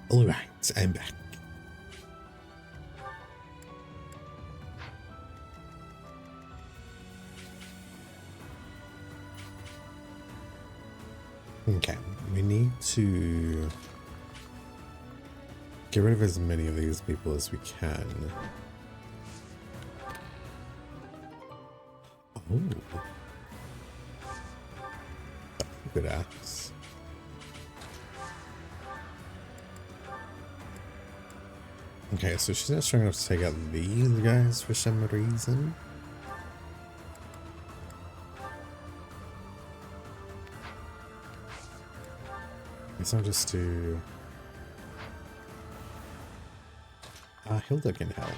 Alright, I'm back. Okay, we need to get rid of as many of these people as we can. Oh. Good axe. Okay, so she's not strong enough to take out these guys for some reason. Guess I'll just do... Hilda can help.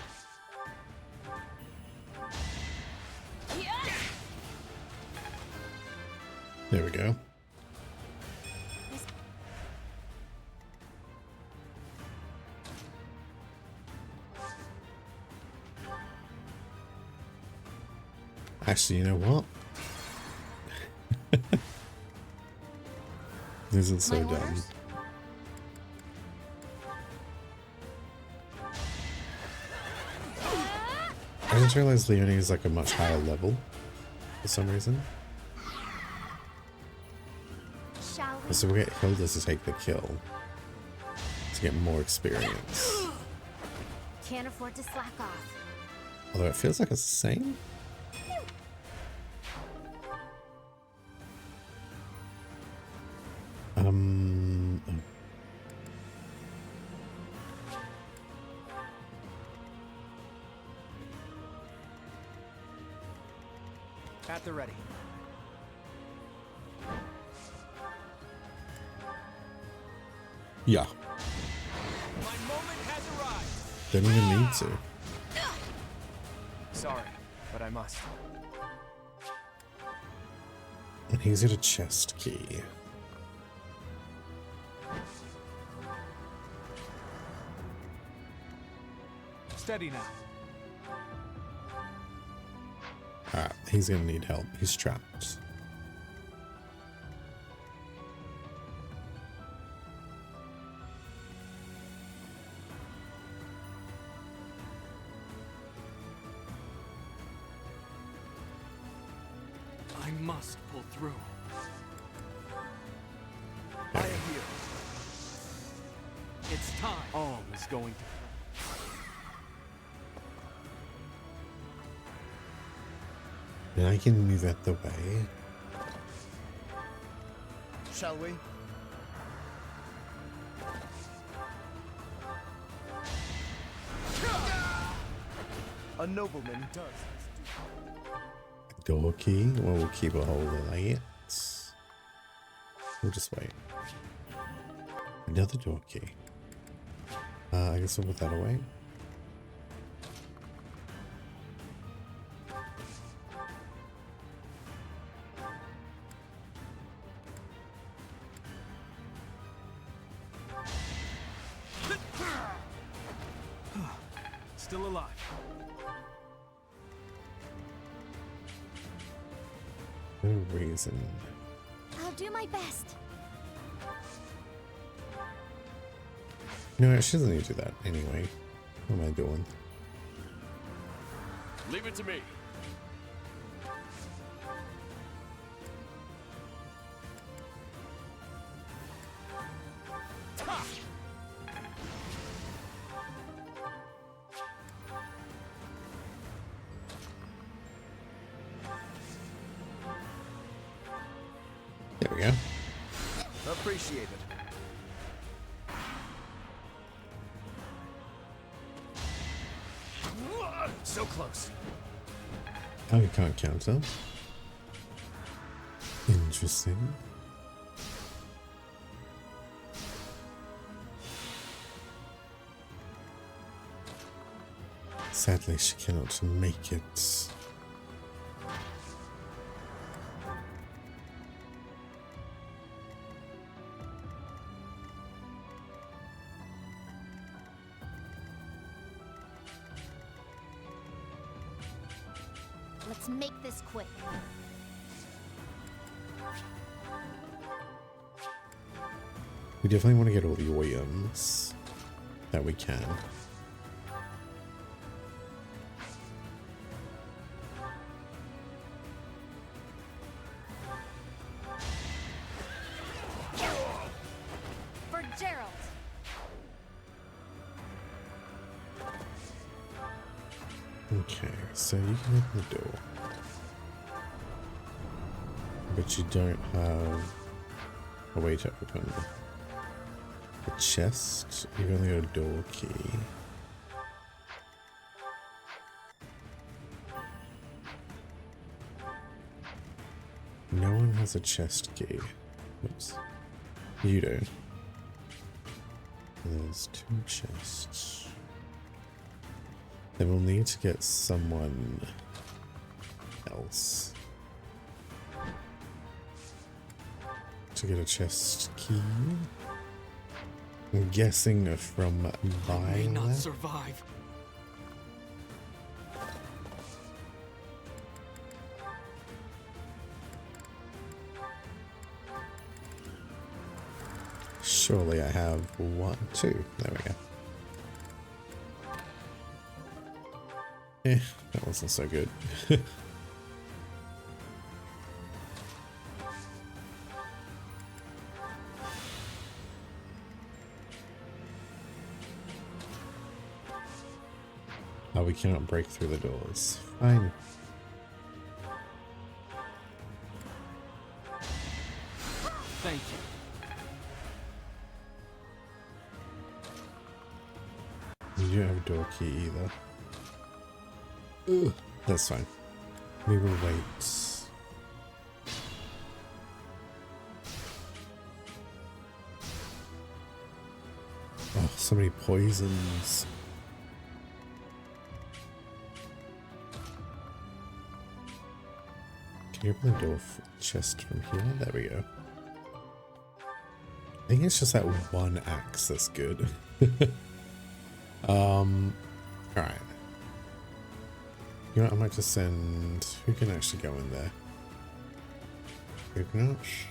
There we go. Actually, you know what? This is so dumb. I didn't realize Leonie is like a much higher level for some reason. So we'll get Hilda to take the kill to get more experience. Can't afford to slack off. Although it feels like it's the same. At the ready. Yeah. My moment has arrived. Don't even need to. Sorry, but I must. And he's got a chest key. Steady now. Alright, he's gonna need help. He's trapped. I must pull through. I am here. It's time. All is going to... And I can move out the way. Shall we? A nobleman does this. Door key. Well, we'll keep a hold of it. We'll just wait. Another door key. I guess we'll put that away. Still alive. No reason. I'll do my best. No, she doesn't need to do that anyway. What am I doing? Leave it to me. There we go. Appreciate it. So close. Oh, you can't counter. Interesting. Sadly, she cannot make it. Let's make this quick. We definitely want to get all the items. that we can. For Gerald. Okay, so you can open the door. But you don't have a way to open the chest. You've only got a door key. No one has a chest key. Oops. You do. There's 2 chests. Then we'll need to get someone else to get a chest key. I'm guessing from buying May not that. survive. Surely I have 1, 2. There we go. That wasn't so good. Oh, we cannot break through the doors. Fine. Thank you. You don't have a door key either. Ugh, that's fine. We will wait. Oh, so many poisons. Can you open the door chest from here? There we go. I think it's just that one axe that's good. Alright. You know what, I might just send... Who can actually go in there? Ignatch?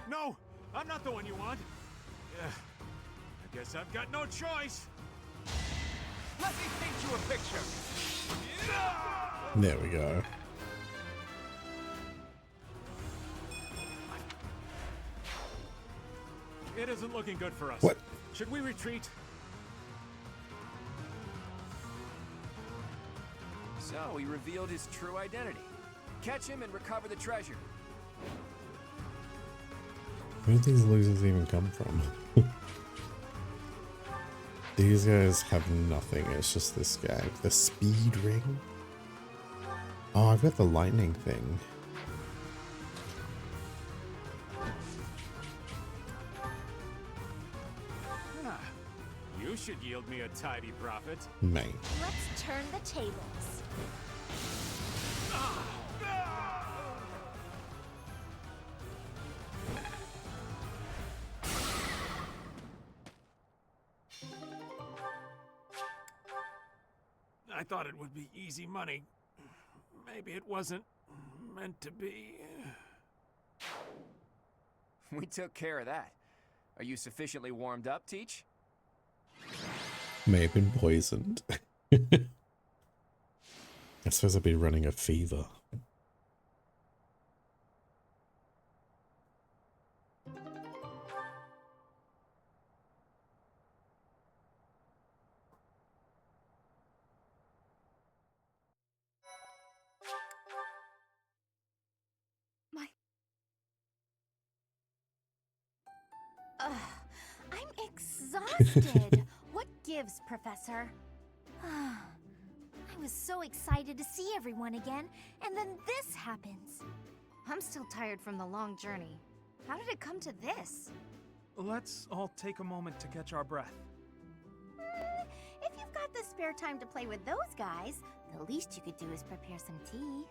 No, I'm not the one you want. I guess I've got no choice. Let me paint you a picture. There we go. It isn't looking good for us. What? Should we retreat? So he revealed his true identity. Catch him and recover the treasure. Where do these losers even come from? These guys have nothing. It's just this guy. The speed ring. Oh, I've got the lightning thing. You should yield me a tidy profit. Mate. Let's turn the tables. I thought it would be easy money. Maybe it wasn't meant to be. We took care of that. Are you sufficiently warmed up, Teach? May have been poisoned. I suppose I'd be running a fever. I'm exhausted. What gives, Professor? I was so excited to see everyone again, and then this happens. I'm still tired from the long journey. How did it come to this? Let's all take a moment to catch our breath. If you've got the spare time to play with those guys, the least you could do is prepare some tea.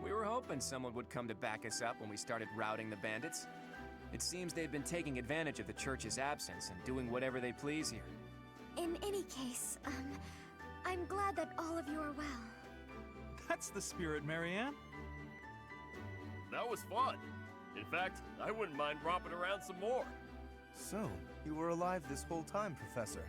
We were hoping someone would come to back us up when we started routing the bandits. It seems they've been taking advantage of the church's absence and doing whatever they please here. In any case, I'm glad that all of you are well. That's the spirit, Marianne. That was fun. In fact, I wouldn't mind romping around some more. So, you were alive this whole time, Professor.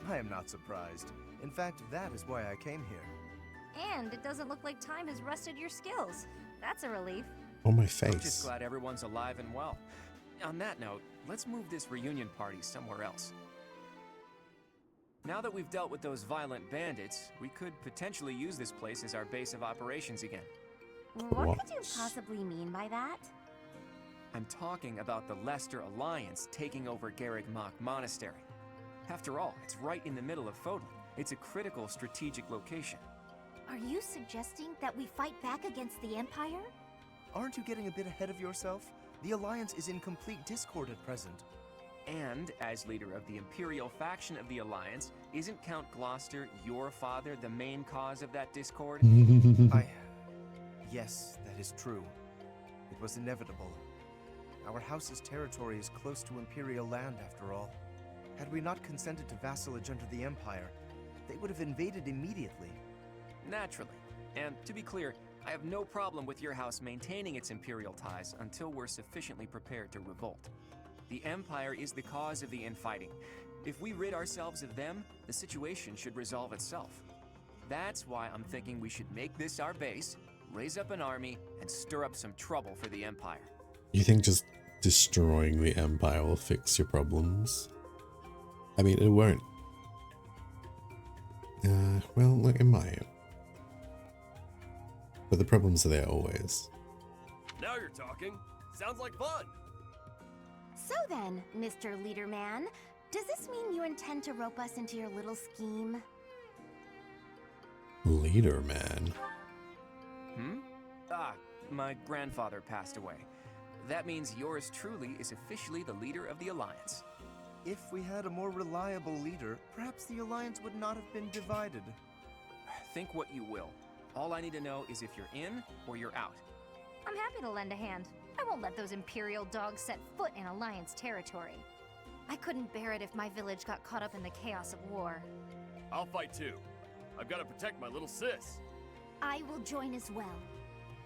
I am not surprised. In fact, that is why I came here. And it doesn't look like time has rusted your skills. That's a relief. On my I'm just face. glad everyone's alive and well. On that note, let's move this reunion party somewhere else. Now that we've dealt with those violent bandits, we could potentially use this place as our base of operations again. What could you possibly mean by that? I'm talking about the Leicester Alliance taking over Garreg Mach Monastery. After all, it's right in the middle of Fodlan. It's a critical strategic location. Are you suggesting that we fight back against the Empire? Aren't you getting a bit ahead of yourself? The Alliance is in complete discord at present. And, as leader of the Imperial faction of the Alliance, isn't Count Gloucester, your father, the main cause of that discord? Yes, that is true. It was inevitable. Our house's territory is close to Imperial land, after all. Had we not consented to vassalage under the Empire, they would have invaded immediately. Naturally. And to be clear, I have no problem with your house maintaining its Imperial ties until we're sufficiently prepared to revolt. The Empire is the cause of the infighting. If we rid ourselves of them, the situation should resolve itself. That's why I'm thinking we should make this our base, raise up an army, and stir up some trouble for the Empire. You think just destroying the Empire will fix your problems? I mean, it won't. Well, look, it might. But the problems are there always. Now you're talking. Sounds like fun. So then, Mr. Leaderman, does this mean you intend to rope us into your little scheme? Leader man. My grandfather passed away. That means yours truly is officially the leader of the Alliance. If we had a more reliable leader, perhaps the Alliance would not have been divided. Think what you will. All I need to know is if you're in or you're out. I'm happy to lend a hand. I won't let those Imperial dogs set foot in Alliance territory. I couldn't bear it if my village got caught up in the chaos of war. I'll fight too. I've got to protect my little sis. I will join as well.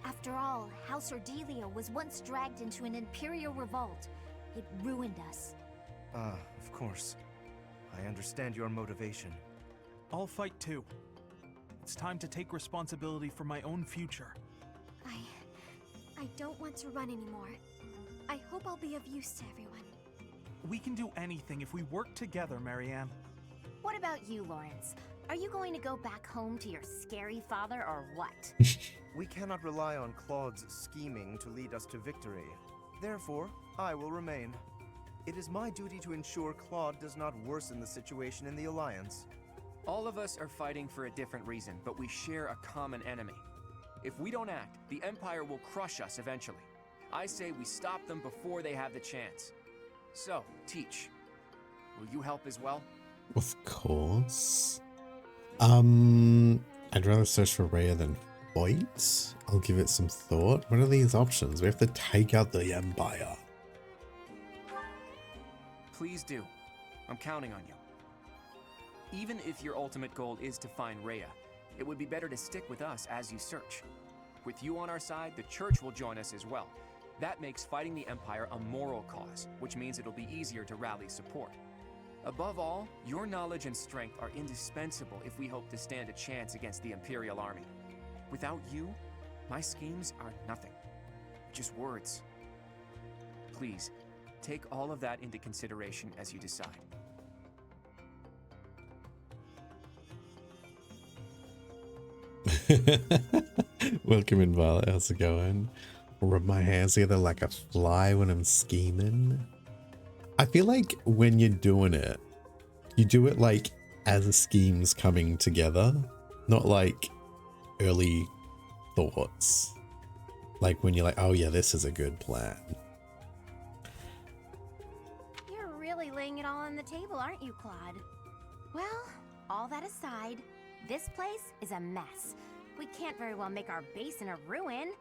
After all, House Ordelia was once dragged into an Imperial revolt. It ruined us. Of course. I understand your motivation. I'll fight too. It's time to take responsibility for my own future. I don't want to run anymore. I hope I'll be of use to everyone. We can do anything if we work together, Marianne. What about you, Lawrence? Are you going to go back home to your scary father or what? We cannot rely on Claude's scheming to lead us to victory. Therefore, I will remain. It is my duty to ensure Claude does not worsen the situation in the Alliance. All of us are fighting for a different reason, but we share a common enemy. If we don't act, the Empire will crush us eventually. I say we stop them before they have the chance. So, Teach, will you help as well? Of course. I'd rather search for Rhea than fight. I'll give it some thought. What are these options? We have to take out the Empire. Please do. I'm counting on you. Even if your ultimate goal is to find Rhea, it would be better to stick with us as you search. With you on our side, the Church will join us as well. That makes fighting the Empire a moral cause, which means it'll be easier to rally support. Above all, your knowledge and strength are indispensable if we hope to stand a chance against the Imperial army. Without you, my schemes are nothing. Just words. Please, take all of that into consideration as you decide. Welcome in, Violet. How's it going? Rub my hands together like a fly when I'm scheming. I feel like when you're doing it, you do it like as the scheme's coming together, not like early thoughts. Like when you're like, oh yeah, this is a good plan. You're really laying it all on the table, aren't you, Claude? Well, all that aside, this place is a mess. We can't very well make our base in a ruin.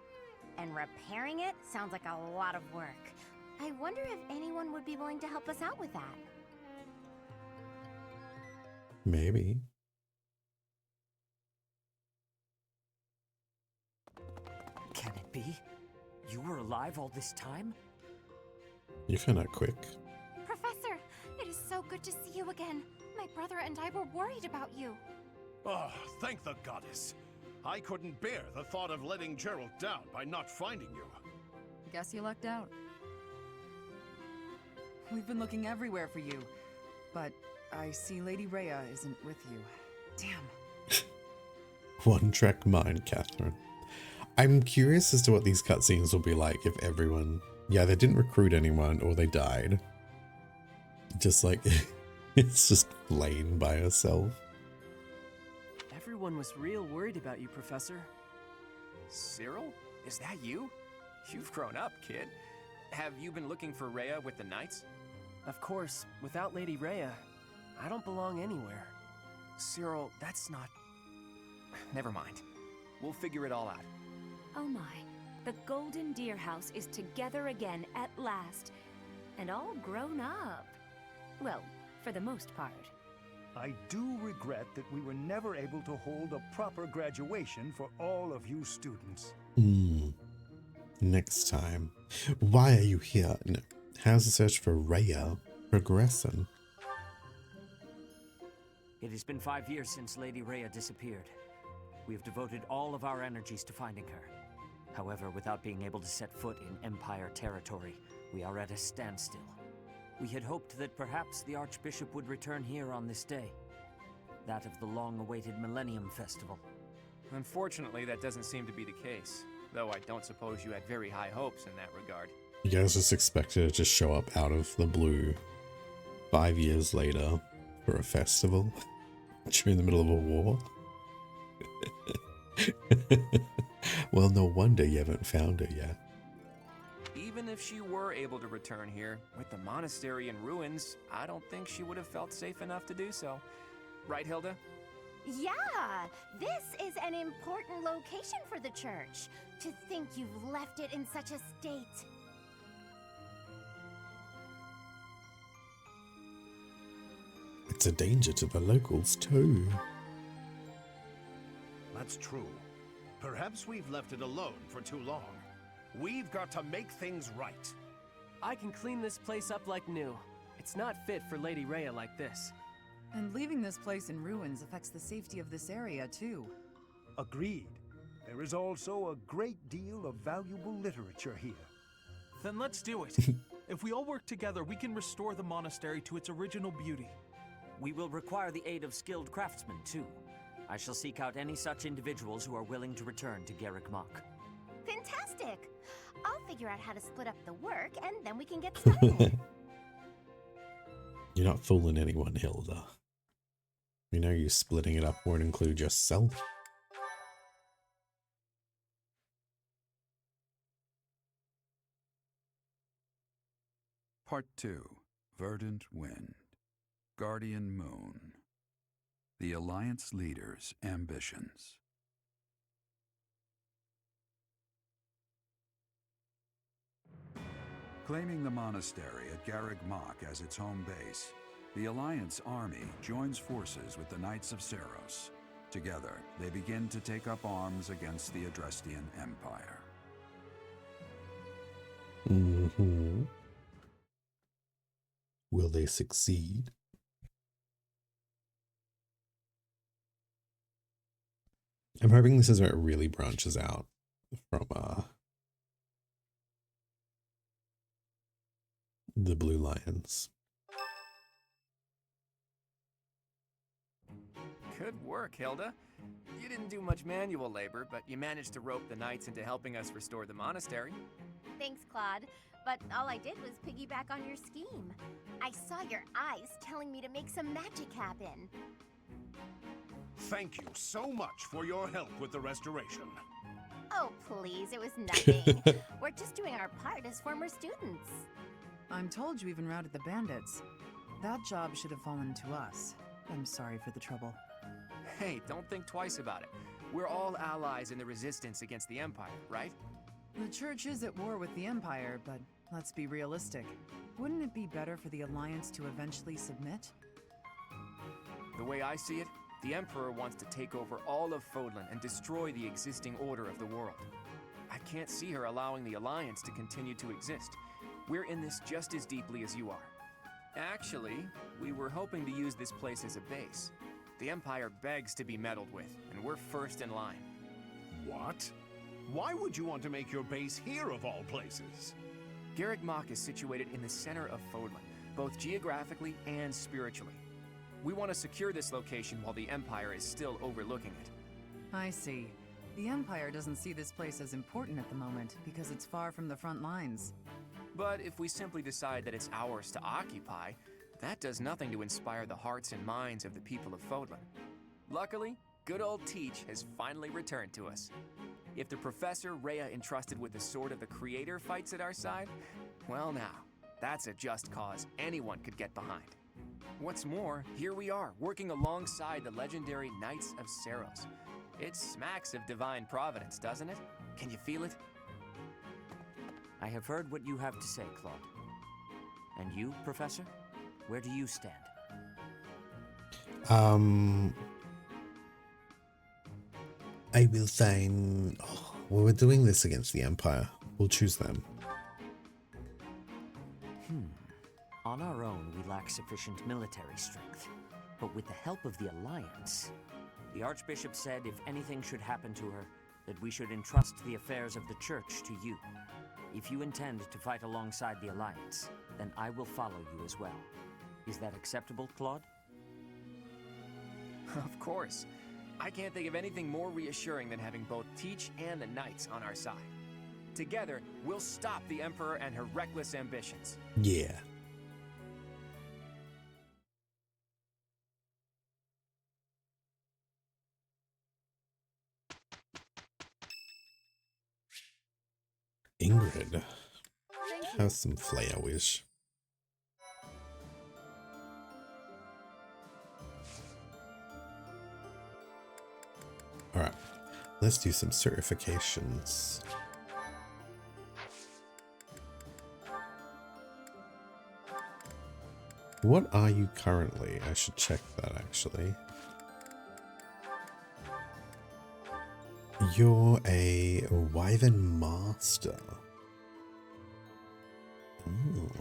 And repairing it sounds like a lot of work. I wonder if anyone would be willing to help us out with that. Maybe. be? You were alive all this time? You're kinda quick. Professor, it is so good to see you again. My brother and I were worried about you. Oh, thank the goddess. I couldn't bear the thought of letting Gerald down by not finding you. Guess you lucked out. We've been looking everywhere for you, but I see Lady Rhea isn't with you. Damn. One track mind, Catherine. I'm curious as to what these cutscenes will be like if everyone, yeah, they didn't recruit anyone or they died. Just like, it's just Lane by herself. Everyone was real worried about you, Professor. Cyril? Is that you? You've grown up, kid. Have you been looking for Rhea with the Knights? Of course, without Lady Rhea, I don't belong anywhere. Cyril, that's not... Never mind. We'll figure it all out. Oh my. The Golden Deer House is together again at last. And all grown up. Well, for the most part. I do regret that we were never able to hold a proper graduation for all of you students. Next time. Why are you here? No. How's the search for Rhea progressing? It has been 5 years since Lady Rhea disappeared. We have devoted all of our energies to finding her. However, without being able to set foot in Empire territory, we are at a standstill. We had hoped that perhaps the Archbishop would return here on this day. That of the long-awaited Millennium Festival. Unfortunately, that doesn't seem to be the case. Though I don't suppose you had very high hopes in that regard. You guys just expected it to show up out of the blue 5 years later for a festival during the middle of a war? Well, no wonder you haven't found her yet. Even if she were able to return here, with the monastery in ruins, I don't think she would have felt safe enough to do so. Right, Hilda? Yeah, this is an important location for the church. To think you've left it in such a state. It's a danger to the locals too. That's true. Perhaps we've left it alone for too long. We've got to make things right. I can clean this place up like new. It's not fit for Lady Rhea like this. And leaving this place in ruins affects the safety of this area, too. Agreed. There is also a great deal of valuable literature here. Then let's do it. If we all work together, we can restore the monastery to its original beauty. We will require the aid of skilled craftsmen, too. I shall seek out any such individuals who are willing to return to Garrick Mach. Fantastic! I'll figure out how to split up the work, and then we can get started. You're not fooling anyone, Hilda. You know you splitting it up won't include yourself. Part 2. Verdant Wind. Guardian Moon. The Alliance Leader's Ambitions. Claiming the monastery at Garrick Mach as its home base, the Alliance army joins forces with the Knights of Seros. Together, they begin to take up arms against the Adrestian Empire. Will they succeed? I'm hoping this is where it really branches out from the Blue Lions. Good work, Hilda. You didn't do much manual labor, but you managed to rope the Knights into helping us restore the monastery. Thanks, Claude. But all I did was piggyback on your scheme. I saw your eyes telling me to make some magic happen. Thank you so much for your help with the restoration. Oh, please, it was nothing. We're just doing our part as former students. I'm told you even routed the bandits. That job should have fallen to us. I'm sorry for the trouble. Hey, don't think twice about it. We're all allies in the resistance against the Empire, right? The Church is at war with the Empire, but let's be realistic. Wouldn't it be better for the Alliance to eventually submit? The way I see it, the Emperor wants to take over all of Fodlan and destroy the existing order of the world. I can't see her allowing the Alliance to continue to exist. We're in this just as deeply as you are. Actually, we were hoping to use this place as a base. The Empire begs to be meddled with, and we're first in line. What? Why would you want to make your base here of all places? Garreg Mach is situated in the center of Fodlan, both geographically and spiritually. We want to secure this location while the Empire is still overlooking it. I see. The Empire doesn't see this place as important at the moment because it's far from the front lines. But if we simply decide that it's ours to occupy, that does nothing to inspire the hearts and minds of the people of Fodlan. Luckily, good old Teach has finally returned to us. If the Professor Rhea entrusted with the Sword of the Creator fights at our side, well now, that's a just cause anyone could get behind. What's more, here we are, working alongside the legendary Knights of Seros. It smacks of divine providence, doesn't it? Can you feel it? I have heard what you have to say, Claude. And you, Professor? Where do you stand? I will sign. Oh, well, we're doing this against the Empire. We'll choose them. On our own, we lack sufficient military strength. But with the help of the Alliance, the Archbishop said if anything should happen to her, that we should entrust the affairs of the Church to you. If you intend to fight alongside the Alliance, then I will follow you as well. Is that acceptable, Claude? Of course. I can't think of anything more reassuring than having both Teach and the Knights on our side. Together, we'll stop the Emperor and her reckless ambitions. Yeah. Ingrid. Have some flowers. Alright, let's do some certifications. What are you currently? I should check that actually. You're a Wyvern Master. Ooh.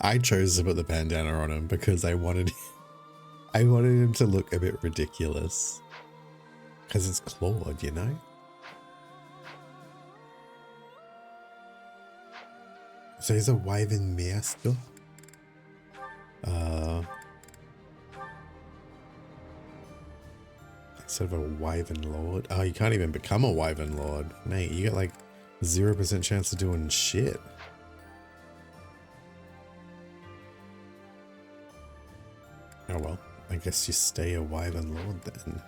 I chose to put the bandana on him because I wanted him to look a bit ridiculous. Because it's Claude, you know? So he's a Wyvern Master. Instead of a Wyvern Lord. Oh, you can't even become a Wyvern Lord. Mate, you get like 0% chance of doing shit. Oh well, I guess you stay a Wyvern Lord then.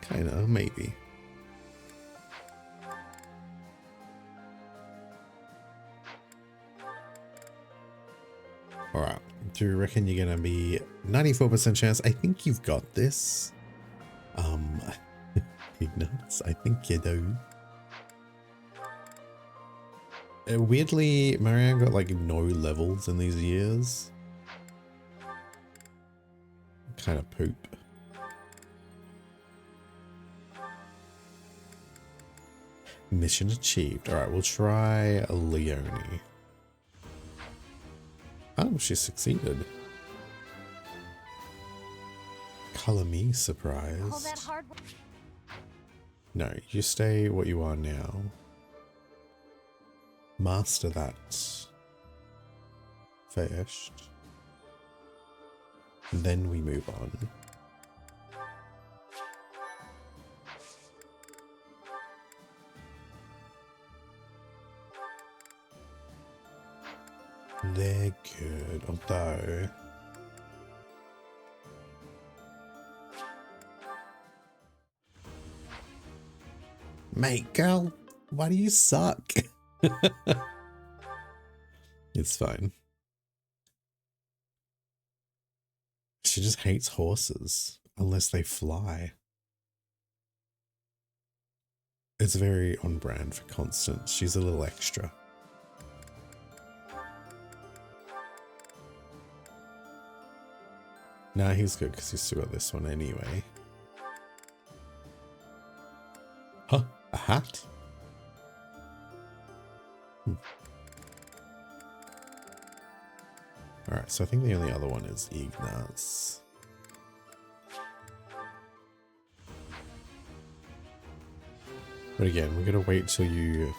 Kinda, maybe. Alright, do you reckon you're gonna be 94% chance? I think you've got this. Ignace, I think you do. Weirdly, Marianne got like no levels in these years. Kind of poop. Mission achieved. Alright, we'll try Leonie. Oh, she succeeded. Color me surprised. No, you stay what you are now. Master that first. Then we move on. They're good, although... Mate, girl, why do you suck? It's fine. She just hates horses, unless they fly. It's very on brand for Constance. She's a little extra. Nah, he's good because he's still got this one anyway. Huh? A hat? Alright, so I think the only other one is Ignaz. But again, we're gonna wait till you...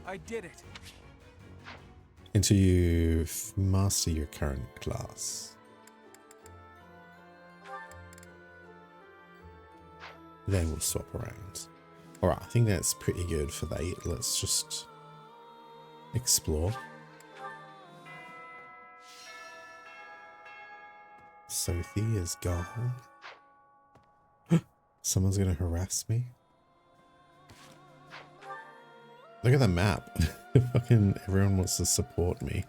I did it. Until you master your current class. Then we'll swap around. Alright, I think that's pretty good for that. Let's just explore. Sophie is gone. Someone's gonna harass me. Look at the map. Fucking everyone wants to support me.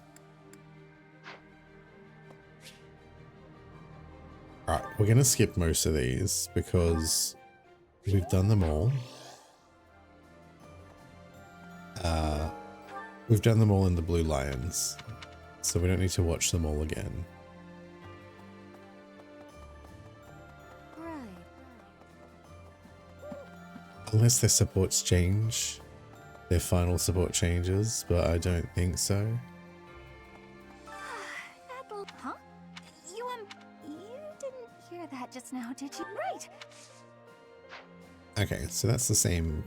Alright, we're gonna skip most of these because we've done them all. We've done them all in the Blue Lions, so we don't need to watch them all again. Right. Unless their supports change. Their final support changes, but I don't think so. Huh? You didn't hear that just now, did you? Right. Okay, so that's the same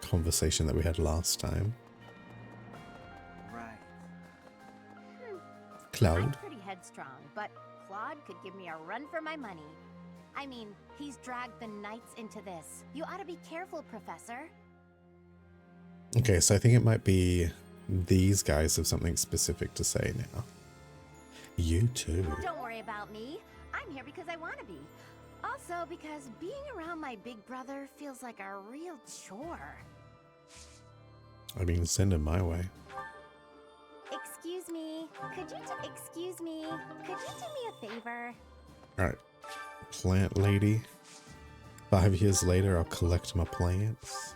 conversation that we had last time. Right. Cloud. I'm pretty headstrong, but Claude could give me a run for my money. I mean, he's dragged the Knights into this. You ought to be careful, Professor. Okay, so I think it might be these guys have something specific to say now. You too. Don't worry about me. I'm here because I want to be. Also because being around my big brother feels like a real chore. I mean, send him my way. Excuse me. Could you do me a favor? Alright. Plant lady. 5 years later, I'll collect my plants.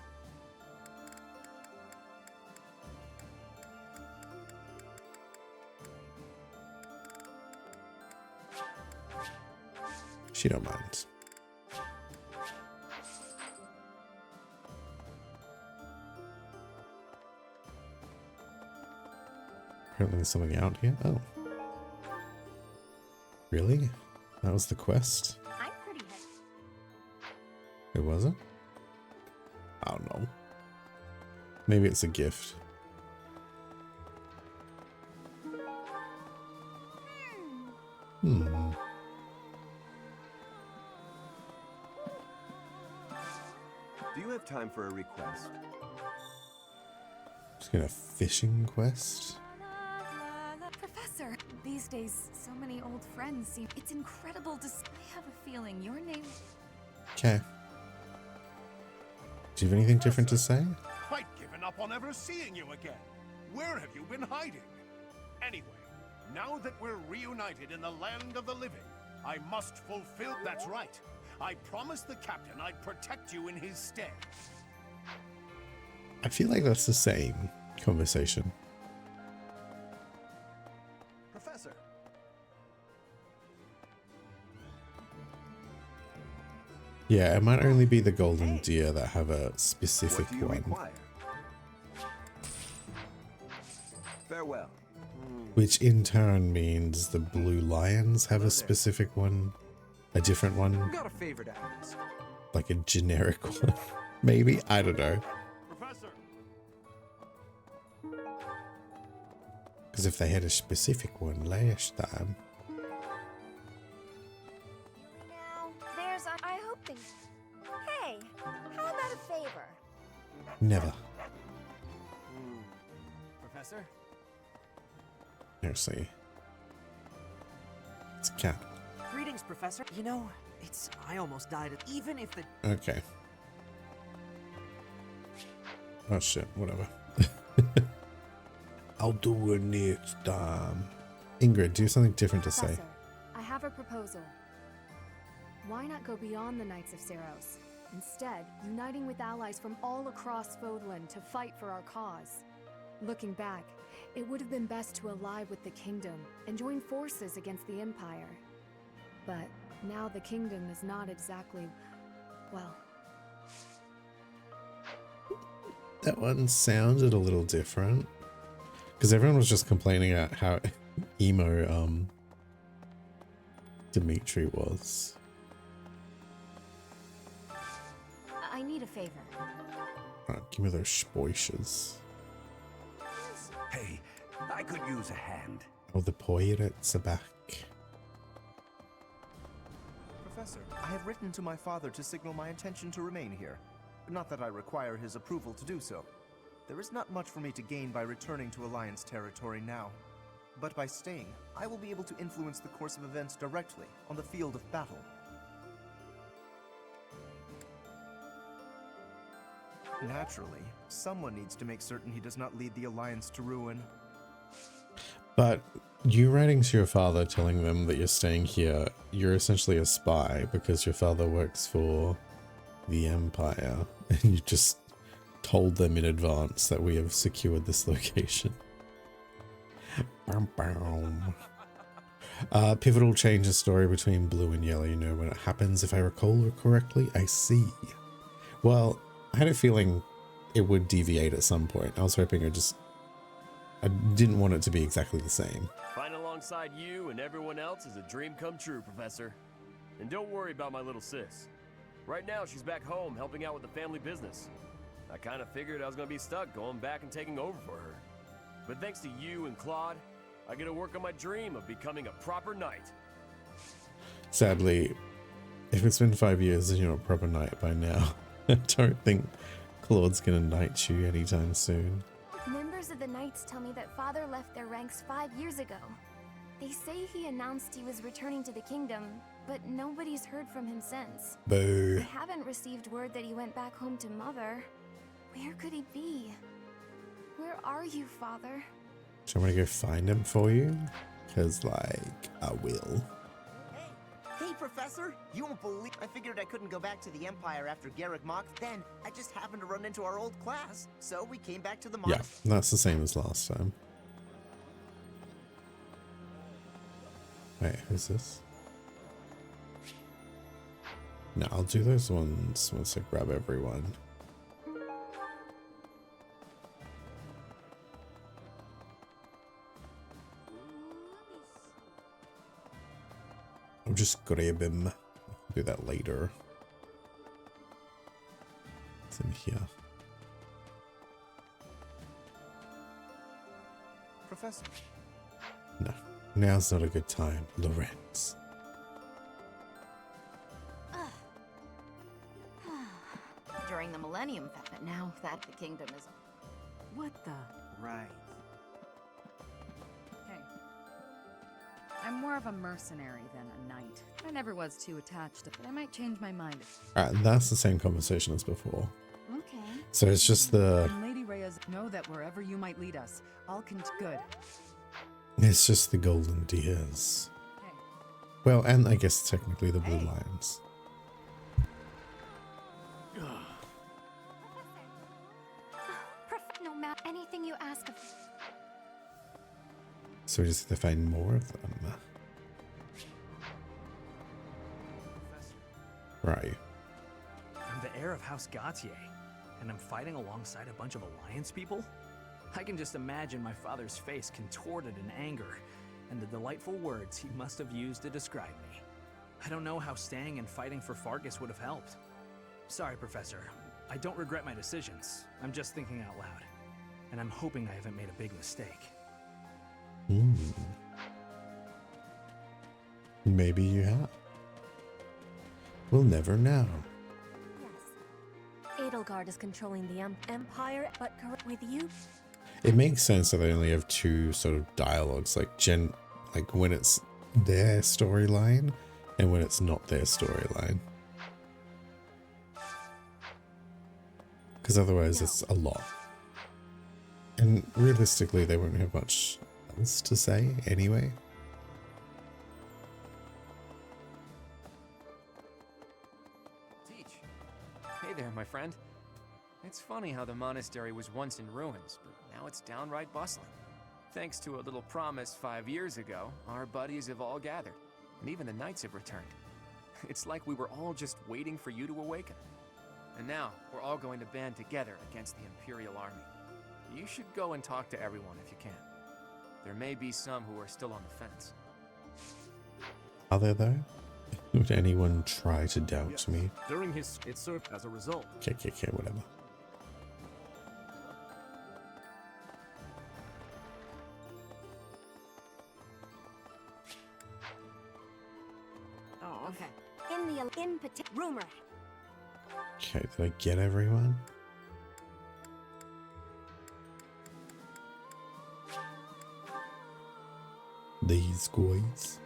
She don't mind. Apparently there's something out here. Oh. Really? That was the quest? I'm pretty It wasn't? I don't know. Maybe it's a gift. Hmm. Do you have time for a request? Just get a fishing quest. Professor, these days, so many old friends seem... It's incredible to... I have a feeling your name... Okay. Do you have anything different to say? Quite given up on ever seeing you again. Where have you been hiding? Anyway, now that we're reunited in the land of the living, I must fulfill... That's right. I promised the captain I'd protect you in his stead. I feel like that's the same conversation. Professor. Yeah, it might only be the golden deer that have a specific What do you one. require? Farewell. Which in turn means the blue lions have a specific one. A different one. Got a favor to ask. Like a generic one. Maybe? I don't know. Professor. Because if they had a specific one last time. There's a... I hope things... Hey, how about a favor? Never. Professor? Seriously. It's a cat. Greetings, Professor. You know, I almost died. Even if the... Okay. Oh shit, whatever. I'll do it next time. Ingrid, do something different to say. Professor, I have a proposal. Why not go beyond the Knights of Seros? Instead, uniting with allies from all across Fodlan to fight for our cause. Looking back, it would have been best to ally with the kingdom and join forces against the Empire. But now the kingdom is not exactly, well... That one sounded a little different. Because everyone was just complaining about how emo Dimitri was. I need a favor. Alright, give me those spoishers. Hey, I could use a hand. Oh, the pirates are back. Professor, I have written to my father to signal my intention to remain here. Not that I require his approval to do so. There is not much for me to gain by returning to Alliance territory now. But by staying, I will be able to influence the course of events directly on the field of battle. Naturally, someone needs to make certain he does not lead the Alliance to ruin. But you writing to your father telling them that you're staying here, you're essentially a spy because your father works for the Empire and you just told them in advance that we have secured this location. Pivotal change in story between blue and yellow. You know when it happens, if I recall correctly. I see. Well, I had a feeling it would deviate at some point. I was hoping I didn't want it to be exactly the same. Fighting alongside you and everyone else is a dream come true, Professor. And don't worry about my little sis. Right now, she's back home helping out with the family business. I kind of figured I was going to be stuck going back and taking over for her. But thanks to you and Claude, I get to work on my dream of becoming a proper knight. Sadly, if it's been 5 years and you're not a proper knight by now, I don't think Claude's gonna knight you anytime soon. Members of the Knights tell me that Father left their ranks 5 years ago. They say he announced he was returning to the kingdom, but nobody's heard from him since. Boo. I haven't received word that he went back home to Mother. Where could he be? Where are you, Father? Do you want me to go find him for you? Because, like, I will. Hey, Professor! You won't believe... I figured I couldn't go back to the Empire after Garrick Mach. Then, I just happened to run into our old class. So, we came back to the Yeah, that's the same as last time. Wait, who's this? No, I'll do those ones once I grab everyone. I'll just grab him. Do that later. It's in here. Professor. No, now's not a good time, Lorenz. During the Millennium Famine, now that the kingdom is... What the? Right. Hey. I'm more of a mercenary than a knight. I never was too attached, but I might change my mind. Alright, that's the same conversation as before. Okay. So it's just the... And Lady Rhea's know that wherever you might lead us, all good. It's just the golden deers. Well, and I guess technically the blue lions. No matter anything you ask of me. So we just have to find more of them. Right. I'm the heir of House Gautier, and I'm fighting alongside a bunch of Alliance people? I can just imagine my father's face contorted in anger, and the delightful words he must have used to describe me. I don't know how staying and fighting for Fargus would have helped. Sorry, Professor. I don't regret my decisions. I'm just thinking out loud. And I'm hoping I haven't made a big mistake. Maybe you have. We'll never know. Edelgard is controlling the Empire, but with you? It makes sense that they only have two sort of dialogues, like when it's their storyline and when it's not their storyline. Because otherwise it's a lot. And realistically, they won't have much else to say anyway. Teach. Hey there, my friend. It's funny how the monastery was once in ruins, but now it's downright bustling. Thanks to a little promise 5 years ago, our buddies have all gathered, and even the knights have returned. It's like we were all just waiting for you to awaken. And now, we're all going to band together against the Imperial Army. You should go and talk to everyone if you can. There may be some who are still on the fence. Are there though? Would anyone try to doubt me? During his, it served as a result. Okay, whatever. Oh, okay. Rumor. Okay, did I get everyone? These guys.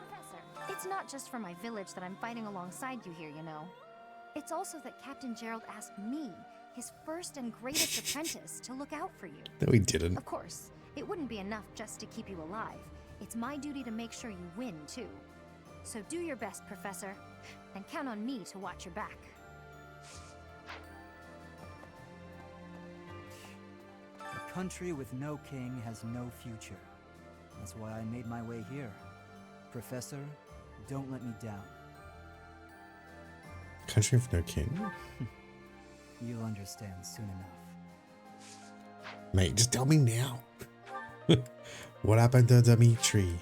Professor, it's not just for my village that I'm fighting alongside you here, you know. It's also that Captain Gerald asked me, his first and greatest apprentice, to look out for you. No, he didn't. Of course, it wouldn't be enough just to keep you alive. It's my duty to make sure you win, too. So do your best, Professor, and count on me to watch your back. A country with no king has no future. That's why I made my way here. Professor, don't let me down. Country of no king? You'll understand soon enough. Mate, just tell me now. What happened to Dimitri?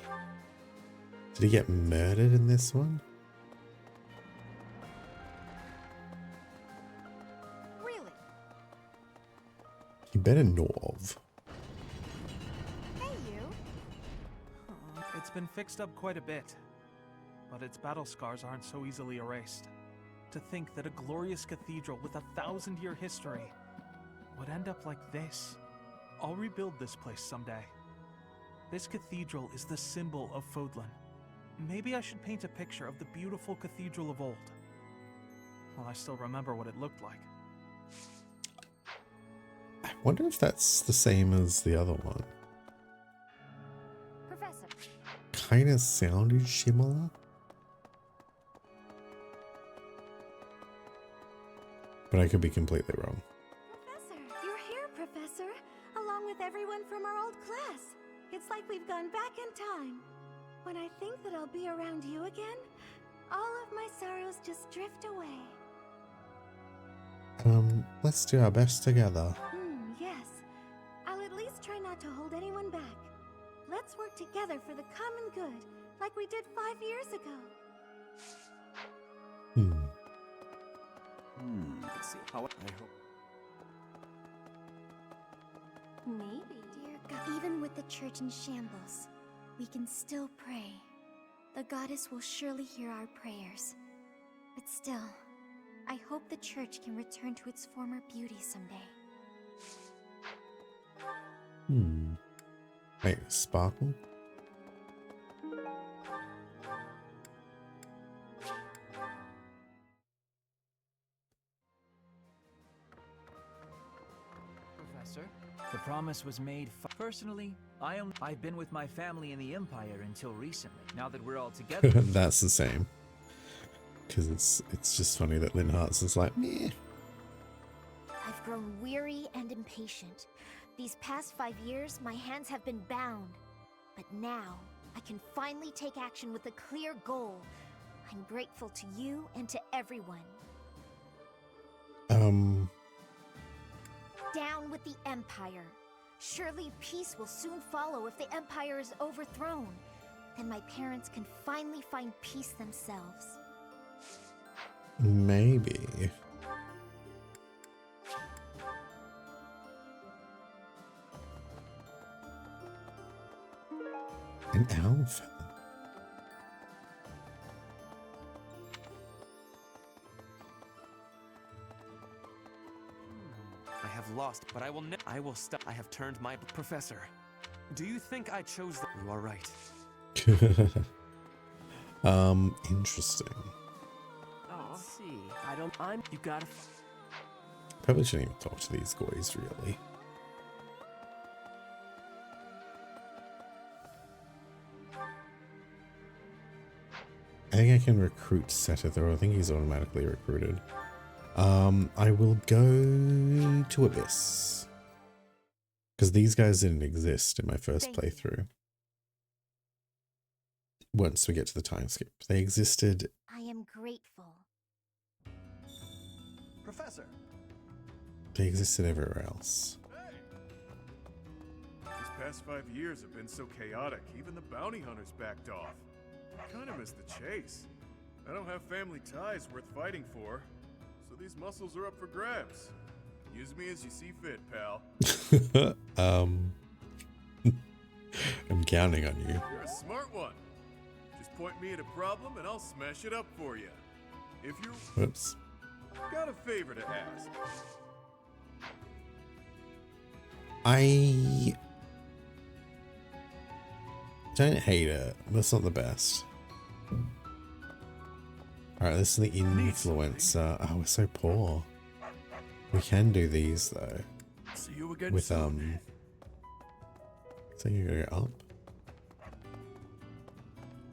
Did he get murdered in this one? Really? You better know of. Hey, you. It's been fixed up quite a bit, but its battle scars aren't so easily erased. To think that a glorious cathedral with 1,000-year history would end up like this. I'll rebuild this place someday. This cathedral is the symbol of Fodlan. Maybe I should paint a picture of the beautiful cathedral of old. Well, I still remember what it looked like. I wonder if that's the same as the other one. Professor. Kind of sounded similar. But I could be completely wrong. Professor, you're here, Professor, along with everyone from our old class. It's like we've gone back in time. When I think that I'll be around you again, all of my sorrows just drift away. Let's do our best together. Yes. I'll at least try not to hold anyone back. Let's work together for the common good, like we did 5 years ago. Let's see how I hope. Maybe. Dear God, even with the church in shambles, we can still pray. The goddess will surely hear our prayers. But still, I hope the church can return to its former beauty someday. Wait, Sparkle? Professor, the promise was made. Personally, I've been with my family in the Empire until recently. Now that we're all together, That's the same. Because it's just funny that Lynn Hart's is like, meh. I've grown weary and impatient. These past 5 years, my hands have been bound. But now, I can finally take action with a clear goal. I'm grateful to you and to everyone. Down with the Empire. Surely peace will soon follow if the Empire is overthrown. Then my parents can finally find peace themselves. Maybe. An elf. I have lost, but I will stop. I have turned my Professor. Do you think I chose You are right. Interesting. let's see. You gotta. Probably shouldn't even talk to these guys, really. I think I can recruit Seth, though. I think he's automatically recruited. I will go to Abyss. Because these guys didn't exist in my first playthrough. Once we get to the time skip. They existed. I am grateful. Professor! They existed everywhere else. These past 5 years have been so chaotic, even the bounty hunters backed off. I kinda miss the chase. I don't have family ties worth fighting for, so these muscles are up for grabs. Use me as you see fit, pal. I'm counting on you. You're a smart one. Just point me at a problem and I'll smash it up for you. If you're... Whoops. Got a favor to ask. I don't hate it, but it's not the best. Alright, this is the influencer. Oh, we're so poor. We can do these though. See you again with soon. So you go up.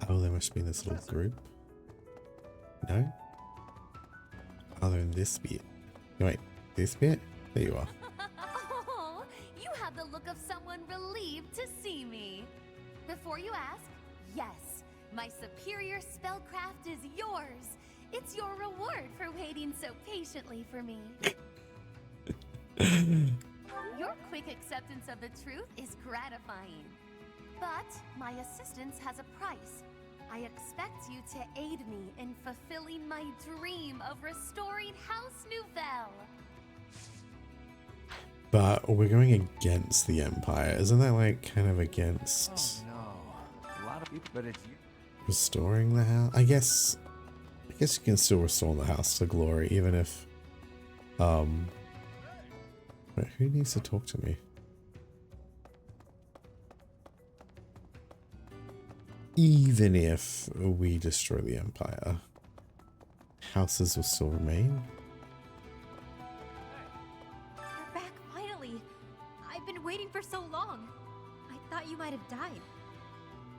Oh, there must be this little group. No? Other than this bit. No, wait, this bit? There you are. Oh, you have the look of someone relieved to see me. Before you ask, yes, my superior spellcraft is yours. It's your reward for waiting so patiently for me. Your quick acceptance of the truth is gratifying. But my assistance has a price. I expect you to aid me in fulfilling my dream of restoring House Nouvelle. But we're going against the Empire. Isn't that like kind of against No, a lot of people, but it's you. restoring the house? I guess you can still restore the house to glory, even if wait, who needs to talk to me? Even if we destroy the Empire, houses will still remain. You're back finally. I've been waiting for so long. I thought you might have died.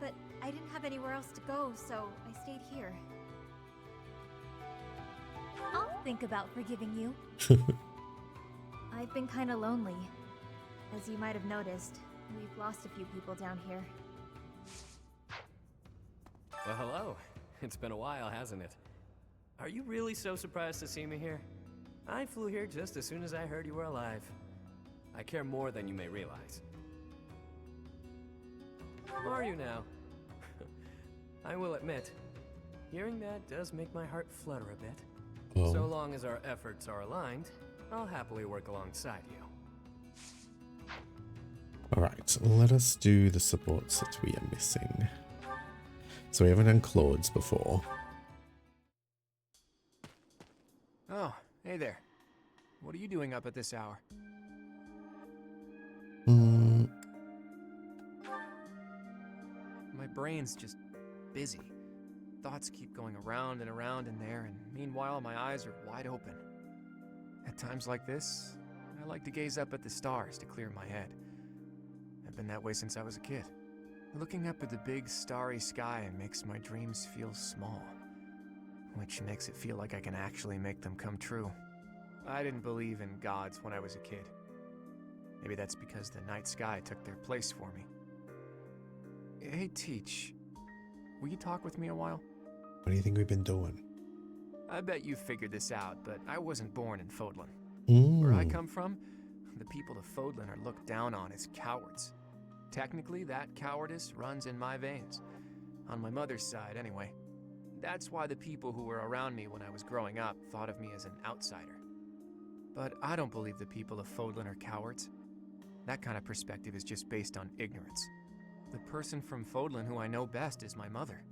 But I didn't have anywhere else to go, so I stayed here. I'll think about forgiving you. I've been kinda lonely. As you might have noticed, we've lost a few people down here. Well, hello. It's been a while, hasn't it? Are you really so surprised to see me here? I flew here just as soon as I heard you were alive. I care more than you may realize. Who are you now? I will admit, hearing that does make my heart flutter a bit. Oh. So long as our efforts are aligned, I'll happily work alongside you. Alright, let us do the supports that we are missing. So we haven't done Claude's before. Oh, hey there. What are you doing up at this hour? My brain's just busy. Thoughts keep going around and around in there, and meanwhile my eyes are wide open. At times like this, I like to gaze up at the stars to clear my head. I've been that way since I was a kid. Looking up at the big starry sky makes my dreams feel small, which makes it feel like I can actually make them come true. I didn't believe in gods when I was a kid. Maybe that's because the night sky took their place for me. Hey, Teach, will you talk with me a while? What do you think we've been doing? I bet you figured this out, but I wasn't born in Fodlan. Mm. Where I come from, the people of Fodlan are looked down on as cowards. Technically, that cowardice runs in my veins. On my mother's side, anyway. That's why the people who were around me when I was growing up thought of me as an outsider. But I don't believe the people of Fodlan are cowards. That kind of perspective is just based on ignorance. The person from Fodlan who I know best is my mother.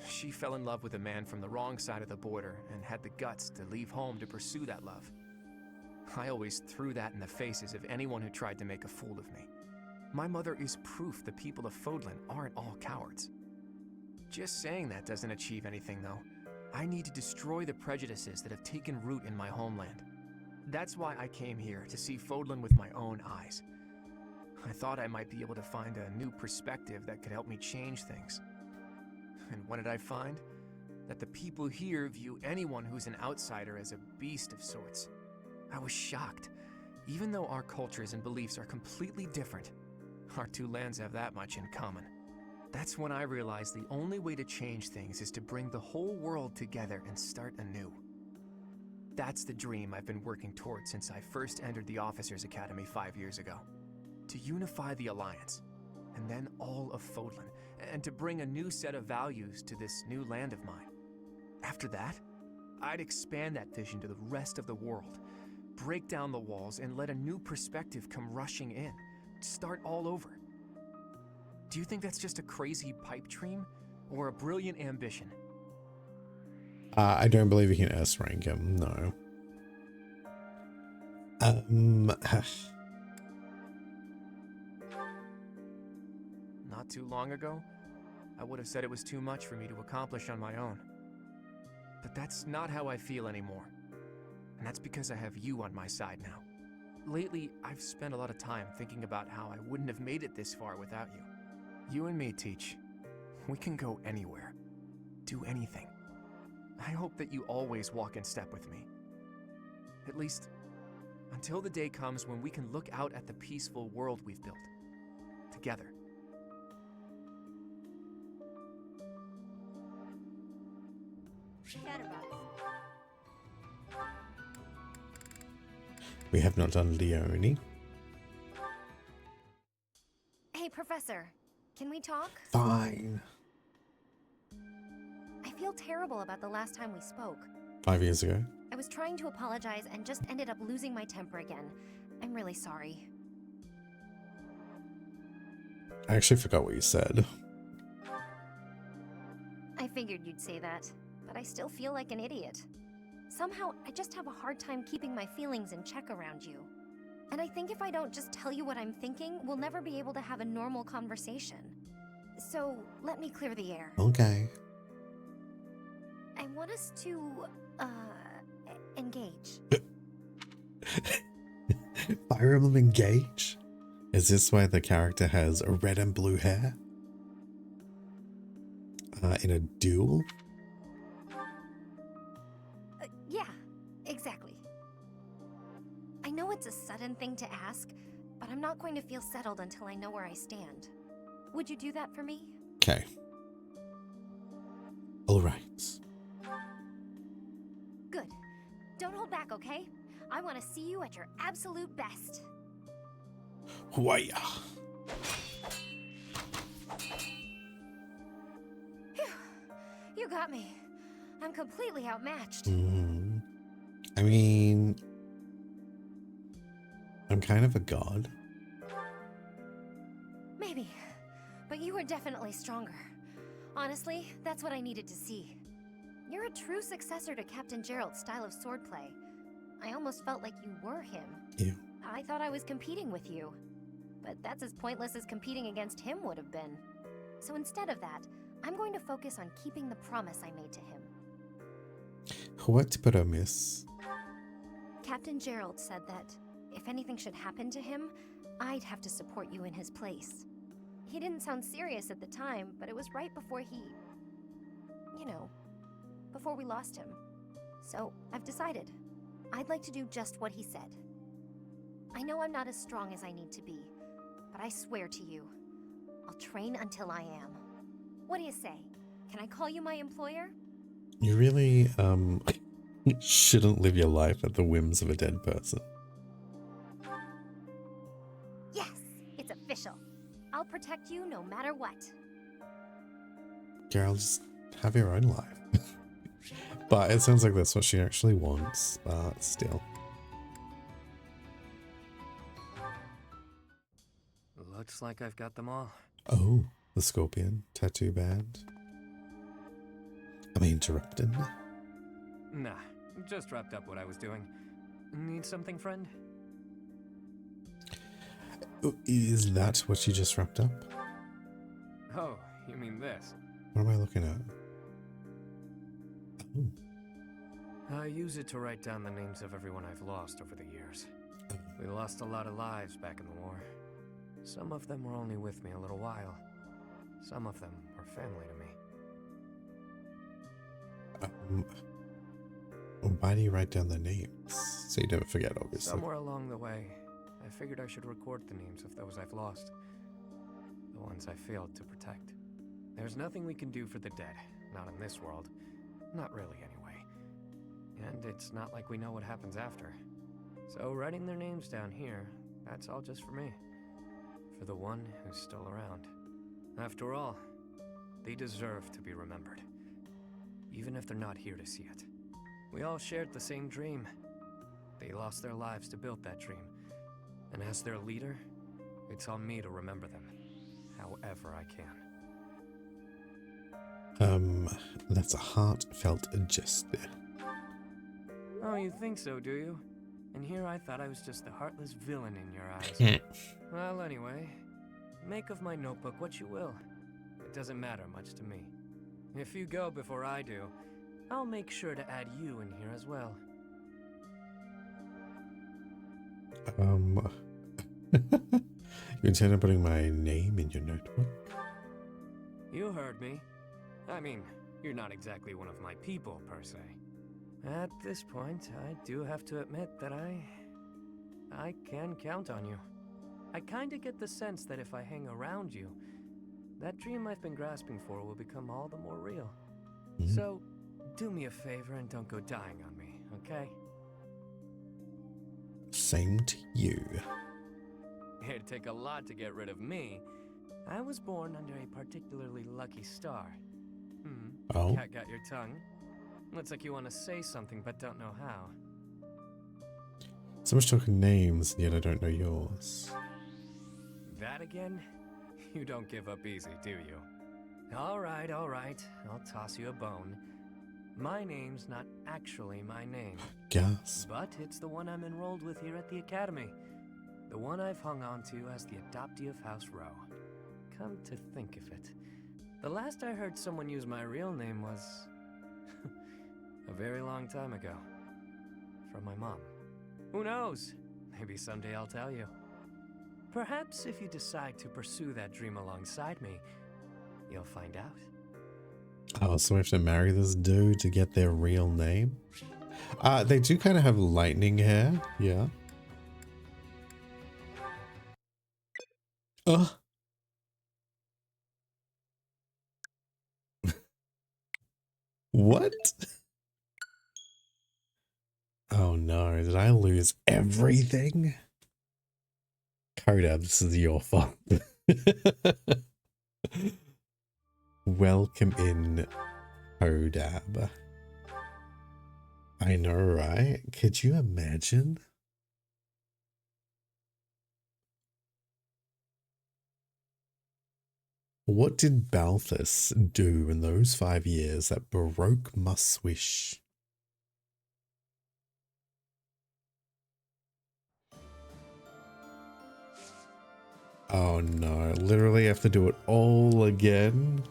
She fell in love with a man from the wrong side of the border and had the guts to leave home to pursue that love. I always threw that in the faces of anyone who tried to make a fool of me. My mother is proof the people of Fodlan aren't all cowards. Just saying that doesn't achieve anything, though. I need to destroy the prejudices that have taken root in my homeland. That's why I came here, to see Fodlan with my own eyes. I thought I might be able to find a new perspective that could help me change things. And what did I find? that the people here view anyone who's an outsider as a beast of sorts. I was shocked. Even though our cultures and beliefs are completely different, our two lands have that much in common. That's when I realized the only way to change things is to bring the whole world together and start anew. That's the dream I've been working towards since I first entered the Officers Academy 5 years ago. To unify the Alliance, and then all of Fodlan, and to bring a new set of values to this new land of mine. After that, I'd expand that vision to the rest of the world, break down the walls, and let a new perspective come rushing in. Start all over. Do you think that's just a crazy pipe dream, or a brilliant ambition? I don't believe you can S rank him, no. Not too long ago, I would have said it was too much for me to accomplish on my own. But that's not how I feel anymore. And that's because I have you on my side now. Lately, I've spent a lot of time thinking about how I wouldn't have made it this far without you. You and me, Teach. We can go anywhere. Do anything. I hope that you always walk in step with me. At least, until the day comes when we can look out at the peaceful world we've built. Together. We have not done Leone. Hey, Professor. Can we talk? Fine. I feel terrible about the last time we spoke. 5 years ago. I was trying to apologize and just ended up losing my temper again. I'm really sorry. I actually forgot what you said. I figured you'd say that, but I still feel like an idiot. Somehow, I just have a hard time keeping my feelings in check around you. And I think if I don't just tell you what I'm thinking, we'll never be able to have a normal conversation. So, let me clear the air. Okay. I want us to, engage. Fire Emblem Engage? Is this why the character has red and blue hair? In a duel? Yeah, exactly. I know it's a sudden thing to ask, but I'm not going to feel settled until I know where I stand. Would you do that for me? Okay. Alright. Good. Don't hold back, okay? I want to see you at your absolute best. Waya. Phew. You got me. I'm completely outmatched. I mean, I'm kind of a god. Maybe, but you are definitely stronger. Honestly, that's what I needed to see. You're a true successor to Captain Gerald's style of swordplay. I almost felt like you were him. Ew. I thought I was competing with you. But that's as pointless as competing against him would have been. So instead of that, I'm going to focus on keeping the promise I made to him. What promise? Captain Gerald said that if anything should happen to him, I'd have to support you in his place. He didn't sound serious at the time, but it was right before he... you know, before we lost him. So I've decided. I'd like to do just what he said. I know I'm not as strong as I need to be, but I swear to you, I'll train until I am. What do you say? Can I call you my employer? You really, shouldn't live your life at the whims of a dead person. Yes, it's official. I'll protect you no matter what. Girl, just have your own life. But it sounds like that's what she actually wants, but still. Looks like I've got them all. Oh, the scorpion tattoo band. Am I interrupting? Nah, just wrapped up what I was doing. Need something, friend? Oh, is that what you just wrapped up? Oh, you mean this? What am I looking at? Oh. I use it to write down the names of everyone I've lost over the years. We lost a lot of lives back in the war. Some of them were only with me a little while. Some of them were family to me. Why do you write down the names? So you never forget, obviously. Somewhere along the way, I figured I should record the names of those I've lost. The ones I failed to protect. There's nothing we can do for the dead. Not in this world. Not really, anyway. And it's not like we know what happens after. So writing their names down here, that's all just for me. For the one who's still around. After all, they deserve to be remembered. Even if they're not here to see it. We all shared the same dream. They lost their lives to build that dream. And as their leader, it's on me to remember them, however I can. That's a heartfelt gesture. Oh, you think so, do you? And here I thought I was just the heartless villain in your eyes. Well, anyway, make of my notebook what you will. It doesn't matter much to me. If you go before I do, I'll make sure to add you in here as well. You intend on putting my name in your notebook? You heard me. I mean, you're not exactly one of my people, per se. At this point, I do have to admit that I can count on you. I kinda get the sense that if I hang around you, that dream I've been grasping for will become all the more real. So, do me a favor and don't go dying on me, okay? Same to you. It'd take a lot to get rid of me. I was born under a particularly lucky star. Oh? Got your tongue? Looks like you want to say something but don't know how. So much talking names, and yet I don't know yours. That again? You don't give up easy, do you? Alright, alright. I'll toss you a bone. My name's not actually my name. Gasp. But it's the one I'm enrolled with here at the Academy. The one I've hung on to as the adoptee of House Row. Come to think of it, the last I heard someone use my real name was... a very long time ago. From my mom. Who knows? Maybe someday I'll tell you. Perhaps if you decide to pursue that dream alongside me, you'll find out. Oh, so I have to marry this dude to get their real name? They do kind of have lightning hair, yeah. What? Oh no, did I lose everything? Kodab, this is your fault. Welcome in, Kodab. I know, right? Could you imagine? What did Balthus do in those 5 years that broke my swish? Oh no, literally have to do it all again?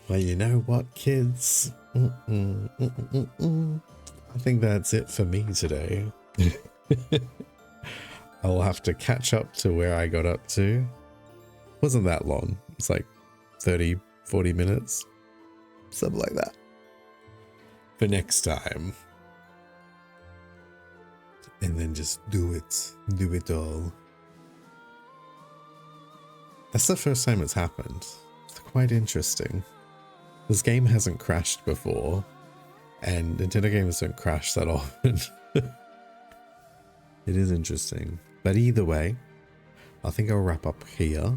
Well, you know what, kids? I think that's it for me today. I'll have to catch up to where I got up to. Wasn't that long. It's like 30, 40 minutes. Something like that. For next time. And then just do it. Do it all. That's the first time it's happened. It's quite interesting. This game hasn't crashed before. And Nintendo games don't crash that often. It is interesting. But either way, I think I'll wrap up here.